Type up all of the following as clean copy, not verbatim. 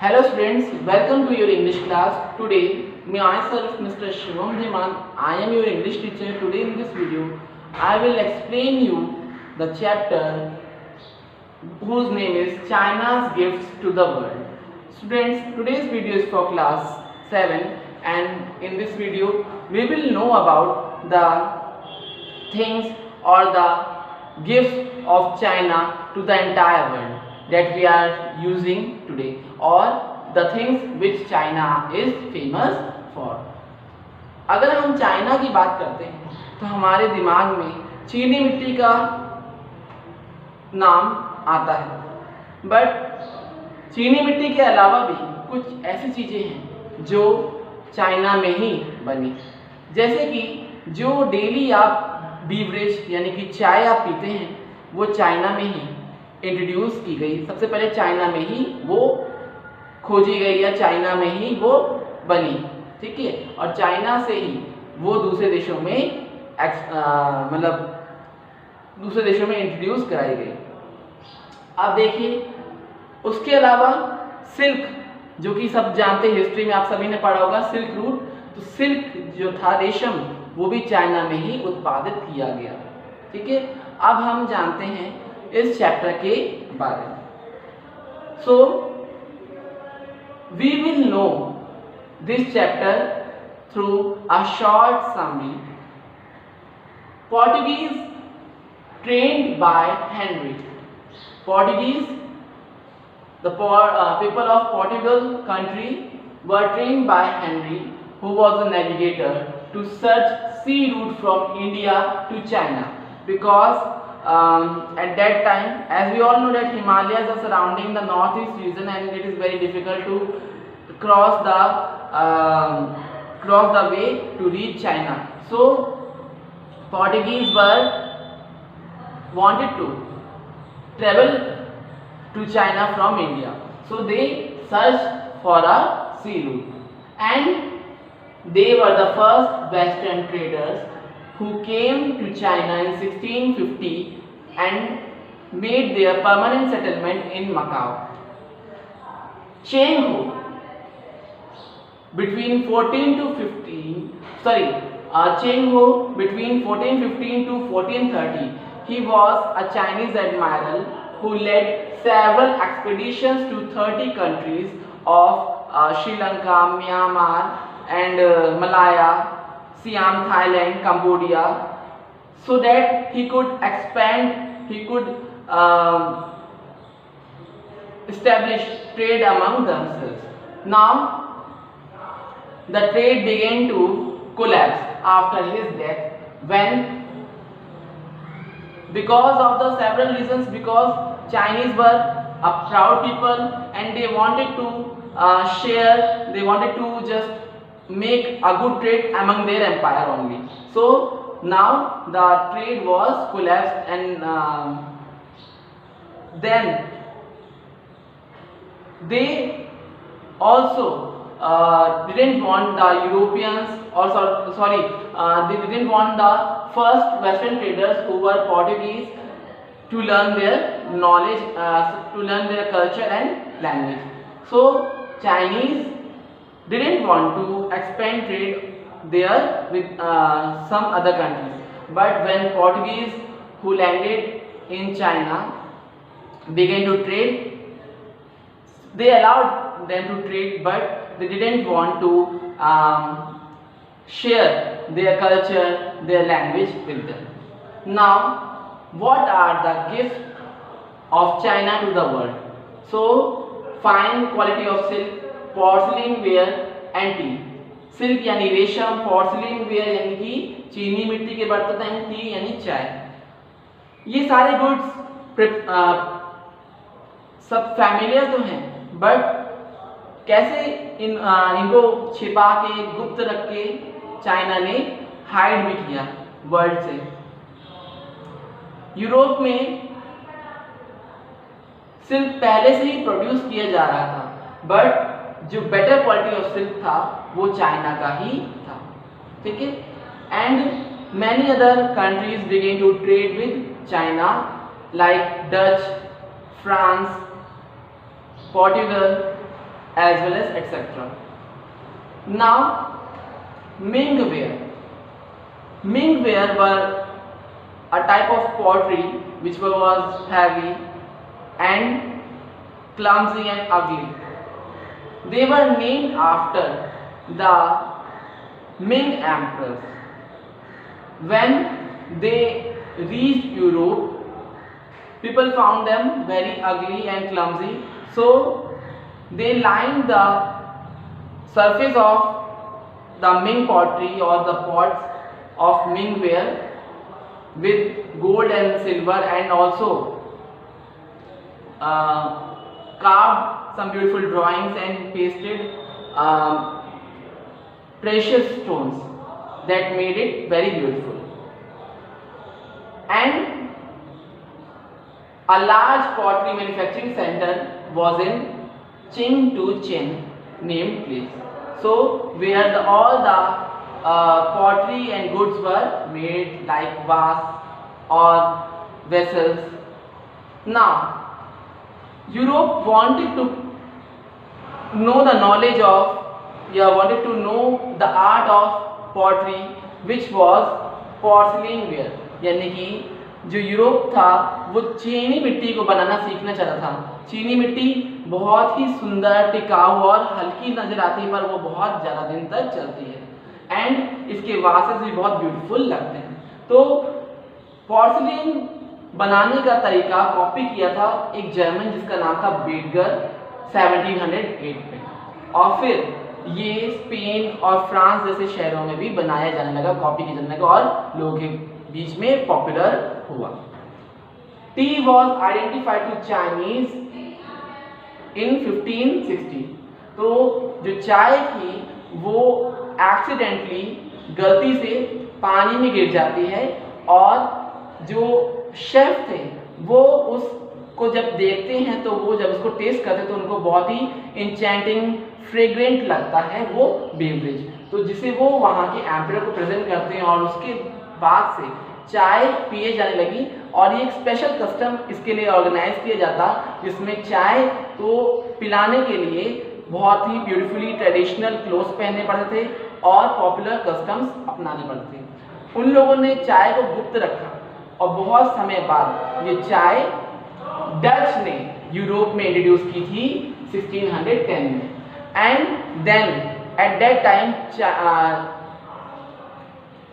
Hello students, welcome to your English class. Today, myself Mr. Shivam Dhiman, I am your English teacher. Today in this video, I will explain you the chapter whose name is China's Gifts to the World. Students, today's video is for class 7 and in this video, we will know about the things or the gifts of China to the entire world that we are using today, or the things which China is famous for. अगर हम China की बात करते हैं तो हमारे दिमाग में चीनी मिट्टी का नाम आता है, बट चीनी मिट्टी के अलावा भी कुछ ऐसी चीज़ें हैं जो चाइना में ही बनी, जैसे कि जो डेली आप बीवरेज यानी कि चाय आप पीते हैं वो चाइना में ही इंट्रोड्यूस की गई। सबसे पहले चाइना में ही वो खोजी गई या चाइना में ही वो बनी, ठीक है, और चाइना से ही वो दूसरे देशों में दूसरे देशों में इंट्रोड्यूस कराई गई। अब देखिए, उसके अलावा सिल्क, जो कि सब जानते हैं, हिस्ट्री में आप सभी ने पढ़ा होगा सिल्क रूट, तो सिल्क जो था रेशम वो भी चाइना में ही उत्पादित किया गया, ठीक है। अब हम जानते हैं इस चैप्टर के बारे में। So we will know this chapter through a short summary. Portuguese trained by Henry. Portuguese, the people of Portugal country were trained by Henry, who was a navigator, to search sea route from India to China, because at that time, as we all know, that Himalayas are surrounding the northeast region and it is very difficult to cross the way to reach China. So Portuguese wanted to travel to China from India, so they searched for a sea route, and they were the first Western traders who came to China in 1650 and made their permanent settlement in Macau. Cheng Ho, between 1415 to 1430, he was a Chinese admiral who led several expeditions to 30 countries of Sri Lanka, Myanmar and Malaya, Siam, Thailand, Cambodia, so that he could expand, he could establish trade among themselves. Now the trade began to collapse after his death, when, because of the several reasons, because Chinese were a proud people and they wanted to share, they wanted to just make a good trade among their empire only. So now the trade was collapsed, and then they also didn't want the Europeans, or they didn't want the first Western traders who were Portuguese to learn their knowledge, to learn their culture and language. So Chinese didn't want to expand trade there with some other countries, but when Portuguese who landed in China began to trade, they allowed them to trade, but they didn't want to share their culture, their language with them. Now, what are the gifts of China to the world? So, fine quality of silk, porcelain ware and tea. Silk यानी रेशम, porcelain where यानी कि चीनी मिट्टी के बर्तन, and T यानी चाय। ये सारे गुड्स सब फैमिलियर तो हैं, बट कैसे इनको छिपा के, गुप्त रख के चाइना ने हाइड भी किया वर्ल्ड से। यूरोप में सिल्क पहले से ही प्रोड्यूस किया जा रहा था, बट जो बेटर क्वालिटी ऑफ सिल्क था वो चाइना का ही था, ठीक है। And many other countries began to trade with China, like Dutch, France, Portugal, as well as etc. Now, Mingware. Mingware were a type of pottery which was heavy and clumsy and ugly. They were named after the Ming emperors. When they reached Europe, people found them very ugly and clumsy, so they lined the surface of the Ming pottery or the pots of Mingware with gold and silver, and also carved some beautiful drawings and pasted precious stones that made it very beautiful. And a large pottery manufacturing center was in Qingtu named place. So where all the pottery and goods were made, like vase or vessels. Now, Europe wanted to know the knowledge of, wanted to know the art of pottery, which was porcelain ware. यानी कि जो Europe था वो चीनी मिट्टी को बनाना सीखना चाहता था। चीनी मिट्टी बहुत ही सुंदर, टिकाऊ और हल्की नजर आती है, पर वो बहुत ज़्यादा दिन तक चलती है एंड इसके वासेस भी बहुत ब्यूटीफुल लगते हैं। तो पोर्सिलेन बनाने का तरीका कॉपी किया था एक जर्मन जिसका नाम था बेडगर 1708 में, और फिर ये स्पेन और फ्रांस जैसे शहरों में भी बनाया जाने लगा, कॉपी किया जाने लगा और लोगों के बीच में पॉपुलर हुआ। Tea was identified to Chinese in 1560। तो जो चाय थी वो एक्सीडेंटली गलती से पानी में गिर जाती है, और जो शेफ थे वो उसको जब देखते हैं तो वो जब उसको टेस्ट करते हैं तो उनको बहुत ही इंचेंटिंग फ्रेग्रेंट लगता है वो बेवरेज, तो जिसे वो वहाँ के एम्परर को प्रेजेंट करते हैं और उसके बाद से चाय पिए जाने लगी। और ये एक स्पेशल कस्टम इसके लिए ऑर्गेनाइज किया जाता जिसमें चाय को पिलाने के लिए बहुत ही ब्यूटीफुली ट्रेडिशनल क्लोथ्स पहनने पड़ते थे और पॉपुलर कस्टम्स अपनाने पड़ते थे। उन लोगों ने चाय को गुप्त रखा और बहुत समय बाद ये चाय डच ने यूरोप में इंट्रोड्यूस की थी 1610 में, and then at that time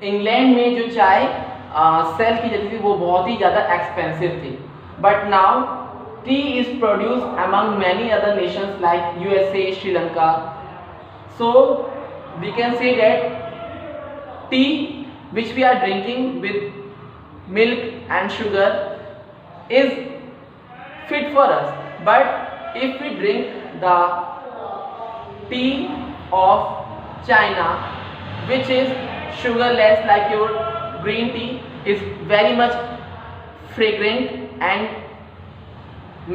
England में जो चाय सेल की जाती थी वो बहुत ही ज़्यादा एक्सपेंसिव थी। But now tea is produce among many other nations like USA, Sri Lanka. So we can say that tea which we are drinking with milk and sugar is fit for us, but if we drink the tea of China which is sugarless like your green tea, is very much fragrant and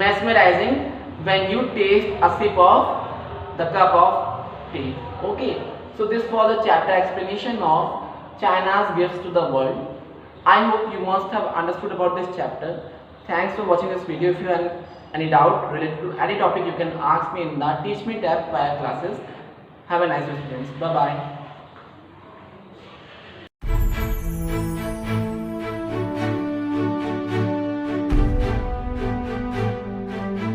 mesmerizing when you taste a sip of the cup of tea. Okay, so this was a chapter explanation of China's gifts to the world. I hope you must have understood about this chapter. Thanks for watching this video. If you have any doubt related to any topic, you can ask me in the Teach Me tab via classes. Have a nice day, students. Bye bye.